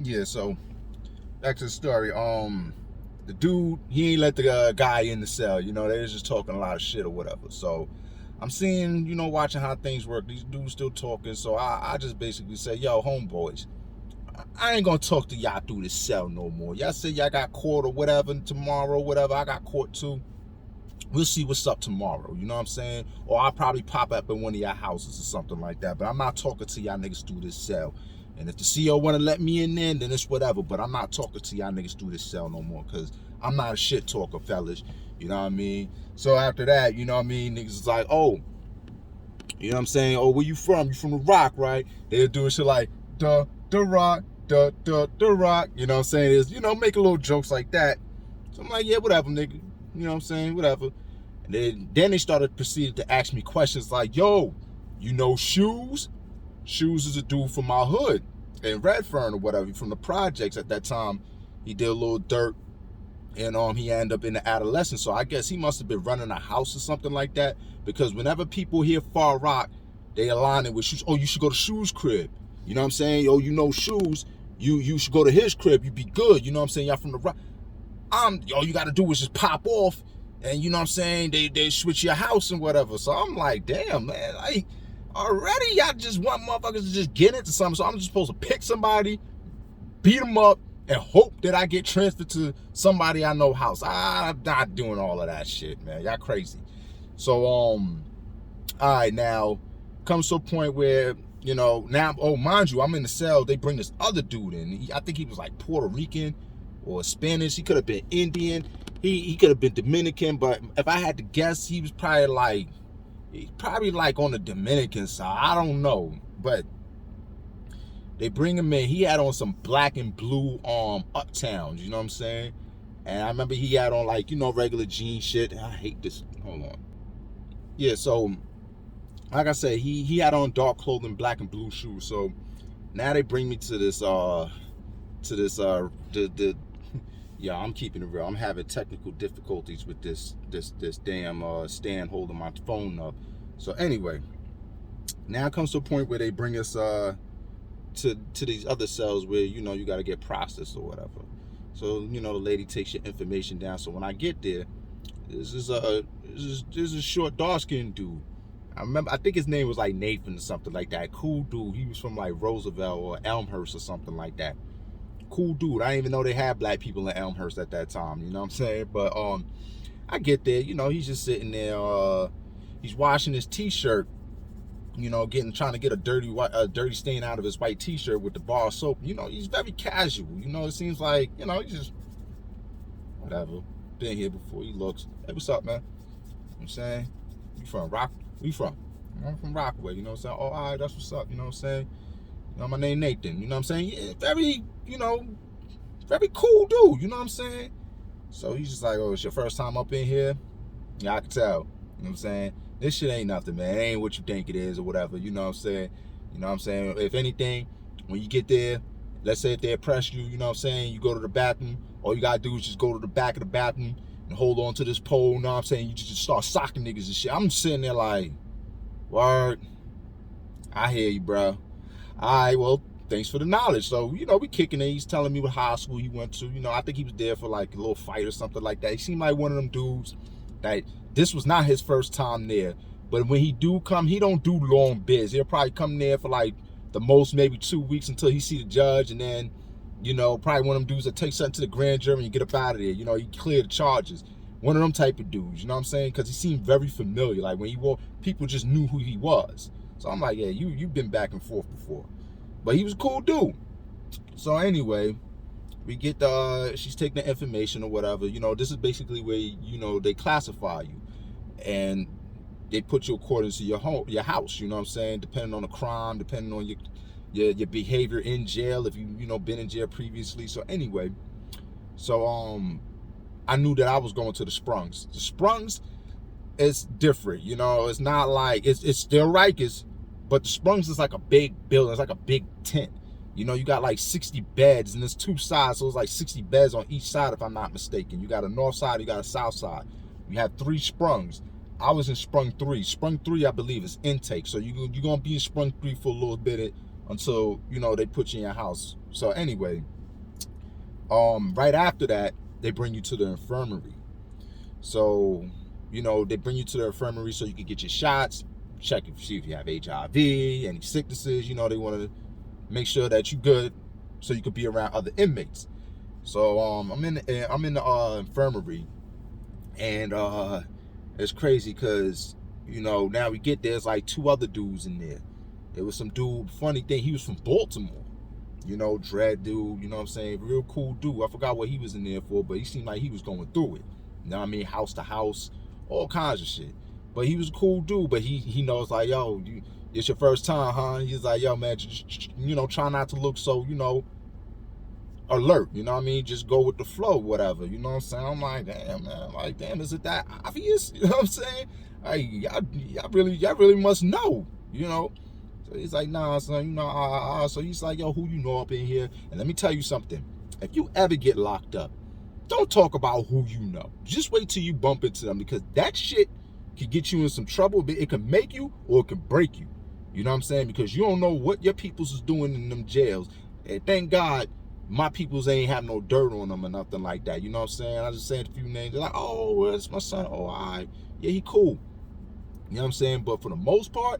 Yeah, so back to the story. The dude, he ain't let the guy in the cell. They was just talking a lot of shit or whatever. So I'm seeing, watching how things work. These dudes still talking. So I just basically say, yo, homeboys, I ain't gonna talk to y'all through this cell no more. Y'all say y'all got caught or whatever tomorrow, whatever. I got caught too. We'll see what's up tomorrow. You know what I'm saying? Or I'll probably pop up in one of y'all houses or something like that. But I'm not talking to y'all niggas through this cell. And if the CO want to let me in then it's whatever. But I'm not talking to y'all niggas through this cell no more. Because I'm not a shit talker, fellas. You know what I mean? So after that, you know what I mean? Niggas is like, oh, you know what I'm saying? Oh, where you from? You from the Rock, right? They're doing shit like, the Rock, the Rock. You know what I'm saying? Is making little jokes like that. So I'm like, yeah, whatever, nigga. You know what I'm saying? Whatever. And then they proceeded to ask me questions like, yo, Shoes? Shoes is a dude from my hood in Redfern or whatever, from the projects at that time. He did a little dirt and he ended up in the adolescence. So I guess he must have been running a house or something like that, because whenever people hear Far Rock, they align it with Shoes. Oh, you should go to Shoes' crib. You know what I'm saying? Oh, Shoes, you should go to his crib. You be good. You know what I'm saying? Y'all from the Rock. All you got to do is just pop off, and you know what I'm saying, they switch your house and whatever. So I'm like, damn, man, like, already y'all just want motherfuckers to just get into something. So I'm just supposed to pick somebody, beat them up, and hope that I get transferred to somebody I know house. I'm not doing all of that shit, man. Y'all crazy. So all right, now comes to a point where now, oh, mind you, I'm in the cell. They bring this other dude in. I think he was like Puerto Rican or Spanish. He could have been Indian. He could have been Dominican, but if I had to guess, he was probably like on the Dominican side. I don't know, but they bring him in. He had on some black and blue uptowns, you know what I'm saying? And I remember he had on regular jean shit. I hate this. Hold on. Yeah, so like I said, he had on dark clothing, black and blue shoes. So now they bring me to this yeah, I'm keeping it real. I'm having technical difficulties with this damn stand holding my phone up. So anyway, now it comes to a point where they bring us to these other cells where you got to get processed or whatever. So the lady takes your information down. So when I get there, this is a short dark skinned dude. I think his name was like Nathan or something like that. Cool dude. He was from like Roosevelt or Elmhurst or something like that. Cool dude. I didn't even know they had black people in Elmhurst at that time. You know what I'm saying? But I get there. He's just sitting there. He's washing his T-shirt. Trying to get a dirty stain out of his white T-shirt with the bar of soap. He's very casual. It seems like he just whatever. Been here before. He looks. Hey, what's up, man? You know what I'm saying? You from Rock? Where you from? I'm from Rockaway. You know what I'm saying? Oh, all right, that's what's up. You know what I'm saying? My name Nathan. You know what I'm saying? Yeah, very cool dude. You know what I'm saying? So he's just like, oh, it's your first time up in here? Yeah, I can tell. You know what I'm saying? This shit ain't nothing, man. It ain't what you think it is or whatever. You know what I'm saying? You know what I'm saying? If anything, when you get there, let's say if they oppress you, you know what I'm saying? You go to the bathroom. All you gotta do is just go to the back of the bathroom and hold on to this pole. You know what I'm saying? You just start socking niggas and shit. I'm sitting there like, word. I hear you, bro. All right, well, thanks for the knowledge. So, we kicking it. He's telling me what high school he went to. I think he was there for like a little fight or something like that. He seemed like one of them dudes that this was not his first time there. But when he do come, he don't do long bids. He'll probably come there for like the most maybe 2 weeks until he see the judge, and then, probably one of them dudes that takes something to the grand jury and get up out of there. He clear the charges. One of them type of dudes, you know what I'm saying? Because he seemed very familiar. Like when he walked, people just knew who he was. So I'm like, yeah, you've been back and forth before. But he was a cool dude. So anyway, we get she's taking the information or whatever. This is basically where, they classify you. And they put you according to your house, you know what I'm saying? Depending on the crime, depending on your behavior in jail, if you been in jail previously. So anyway, I knew that I was going to the Sprungs. The Sprungs is different, it's not like it's still Rikers, but the Sprungs is like a big building, it's like a big tent. You got like 60 beds, and there's 2 sides, so it's like 60 beds on each side if I'm not mistaken. You got a north side, you got a south side. You have 3 Sprungs. I was in Sprung 3. Sprung 3, I believe, is intake. So you're gonna be in Sprung 3 for a little bit until, you know, they put you in your house. So anyway, right after that, they bring you to the infirmary. So, you know, they bring you to the infirmary so you can get your shots, check if see if you have HIV, any sicknesses. You know, they want to make sure that you're good so you could be around other inmates. So I'm in the infirmary, and it's crazy because, you know, now we get there, there's like two other dudes in there. There was some dude, funny thing, he was from Baltimore. You know, dread dude, you know what I'm saying? Real cool dude. I forgot what he was in there for, but he seemed like he was going through it. You know what I mean? House to house, all kinds of shit. But he was a cool dude, but he knows, like, yo, it's your first time, huh? He's like, yo, man, just, you know, try not to look so, you know, alert, you know what I mean? Just go with the flow, whatever, you know what I'm saying? I'm like, damn, man, like, damn, is it that obvious? You know what I'm saying? Like, y'all really must know, you know? So he's like, nah, son, you know, so he's like, yo, who you know up in here? And let me tell you something. If you ever get locked up, don't talk about who you know. Just wait till you bump into them, because that shit can get you in some trouble. It can make you or it can break you. You know what I'm saying? Because you don't know what your peoples is doing in them jails. And thank God my peoples ain't have no dirt on them or nothing like that. You know what I'm saying? I just said a few names. They're like, oh, well, that's my son. Oh, all right. Yeah, he cool. You know what I'm saying? But for the most part,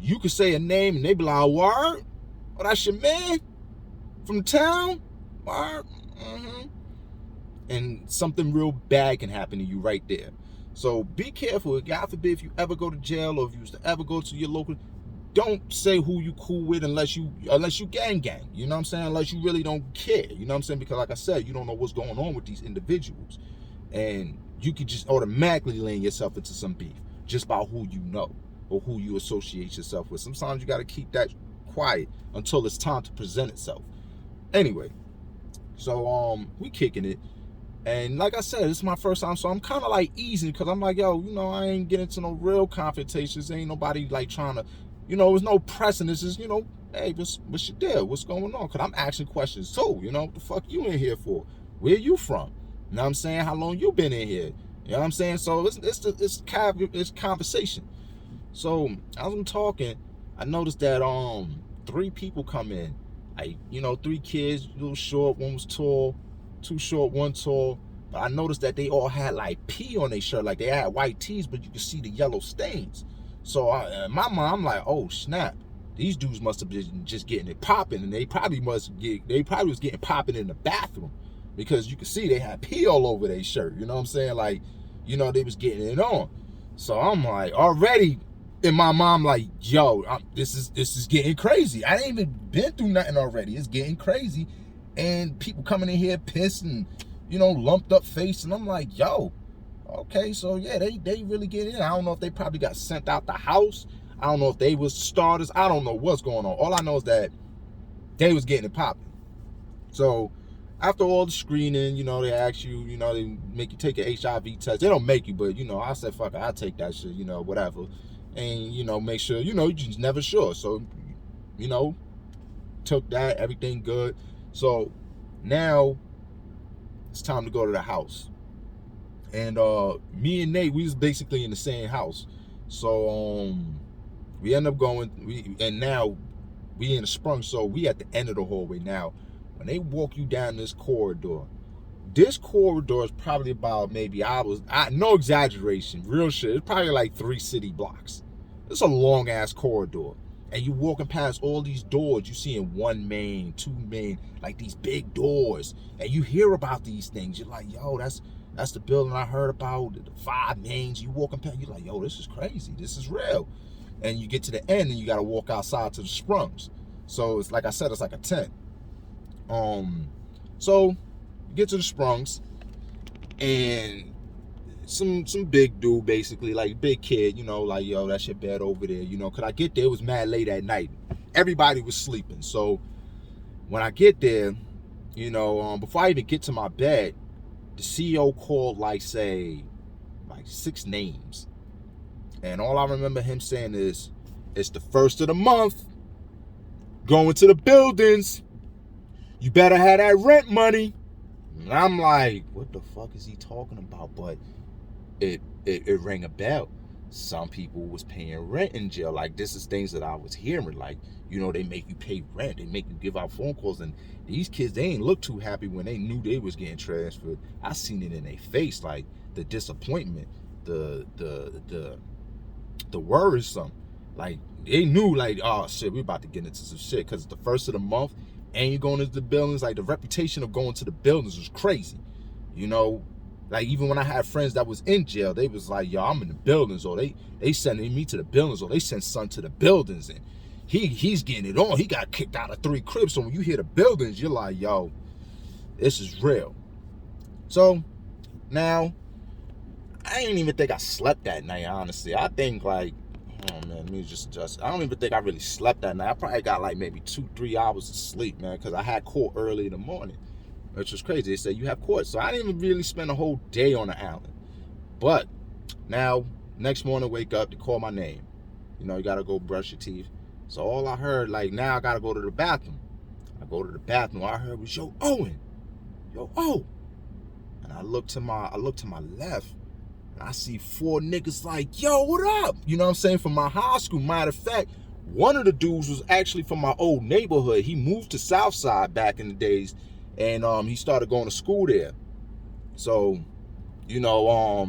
you could say a name and they be like, word? Oh, that's your man from town? Word? Mm-hmm. And something real bad can happen to you right there. So be careful. God forbid, if you ever go to jail or if you used to ever go to your local, don't say who you cool with unless you gang. You know what I'm saying? Unless you really don't care. You know what I'm saying? Because like I said, you don't know what's going on with these individuals. And you could just automatically land yourself into some beef just by who you know or who you associate yourself with. Sometimes you got to keep that quiet until it's time to present itself. Anyway, so we kicking it. And like I said, it's my first time, so I'm kind of like easing, because I'm like, yo, you know, I ain't getting into no real confrontations. Ain't nobody like trying to, you know, there's no pressing. It's just, you know, hey, what's your deal? What's going on? Because I'm asking questions too. You know, what the fuck you in here for? Where you from? You know what I'm saying? How long you been in here? You know what I'm saying? So it's conversation. So as I'm talking, I noticed that 3 people come in, like, you know, 3 kids, a little short, one was tall, 2 short, 1 tall. But I noticed that they all had like pee on their shirt, like they had white tees, but you could see the yellow stains. So in my mind, I'm like, oh snap, these dudes must have been just getting it popping, and they probably was getting popping in the bathroom, because you could see they had pee all over their shirt. You know what I'm saying? Like, you know, they was getting it on. So I'm like, already in my mom, like, yo, this is getting crazy. I ain't even been through nothing already. It's getting crazy, and people coming in here pissed and, you know, lumped up face, and I'm like, yo, okay, so yeah, they really get in. I don't know if they probably got sent out the house. I don't know if they was starters. I don't know what's going on. All I know is that they was getting it popping. So after all the screening, you know, they ask you, you know, they make you take an HIV test. They don't make you, but, you know, I said, fuck it, I'll take that shit, you know, whatever. And, you know, make sure, you know, you're just never sure. So, you know, took that, everything good. So now it's time to go to the house. And me and Nate, we was basically in the same house. So we end up going, and now we in the sprung, so we at the end of the hallway. Now when they walk you down this corridor is probably about, maybe, no exaggeration, real shit, it's probably like 3 city blocks. It's a long ass corridor, and you walking past all these doors. You seeing 1 main, 2 main, like these big doors, and you hear about these things. You're like, yo, that's the building I heard about, the 5 mains. You walking past, you're like, yo, this is crazy, this is real. And you get to the end and you got to walk outside to the sprungs. So it's like I said, it's like a tent. So you get to the sprungs, and some big dude, basically like big kid, you know, like, yo, that's your bed over there, you know, because I get there, it was mad late at night, everybody was sleeping. So when I get there, you know, before I even get to my bed, the CEO called like 6 names, and all I remember him saying is, it's the 1st of the month, going to the buildings, you better have that rent money. And I'm like, what the fuck is he talking about? But it rang a bell. Some people was paying rent in jail. Like, this is things that I was hearing. Like, you know, they make you pay rent, they make you give out phone calls, and these kids, they ain't look too happy when they knew they was getting transferred. I seen it in their face, like the disappointment, the worrisome. Like, they knew, like, oh shit, we about to get into some shit, because the first of the month, and you going into the buildings. Like, the reputation of going to the buildings was crazy, you know. Like, even when I had friends that was in jail, they was like, yo, I'm in the buildings, or they sending me to the buildings, or they sent son to the buildings, and he's getting it on. He got kicked out of 3 cribs. So when you hear the buildings, you're like, yo, this is real. So now, I didn't even think I slept that night, honestly. I think, like, oh man, let me just adjust. I don't even think I really slept that night. I probably got like maybe 2-3 hours of sleep, man, because I had court early in the morning, which was crazy. They said you have court, so I didn't even really spend a whole day on the island. But now, next morning, wake up, they call my name. You know, you gotta go brush your teeth. So all I heard, like, now I gotta go to the bathroom. I go to the bathroom. All I heard was, yo, Owen, yo, oh. And I look to my left, and I see 4 niggas like, yo, what up? You know what I'm saying? From my high school. Matter of fact, one of the dudes was actually from my old neighborhood. He moved to Southside back in the days, and he started going to school there. So, you know,